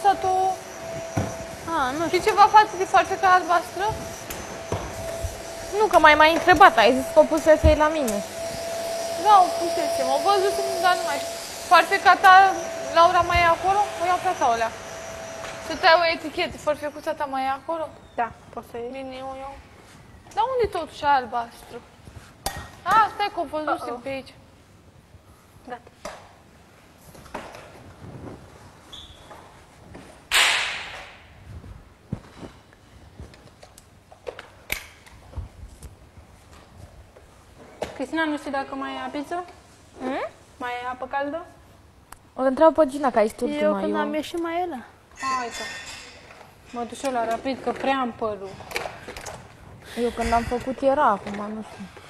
lăsat-o... Nu știu. Și ceva față de farfeca albastră? Nu, că m-ai întrebat, ai zis că o pusesei la mine. Da, o pusesem, o văzusem, dar nu mai știu. Farfeca ta, Laura, mai e acolo? O iau pe asta, o lea. Să tai o etichetă, farfecuța ta mai e acolo? Da, poți să iei. Bine, o iau. Dar unde totuși e albastru? Stai că o văzusem pe aici. Gata. Cristina, nu știi dacă mai e pizza? Mai e apă caldă? O întreabă pe Gina, că ai știut Eu prima. când am ieșit mai ele. Hai că. Mă duc și eu la rapid, că prea am părul. Eu când am făcut era acum, nu știu.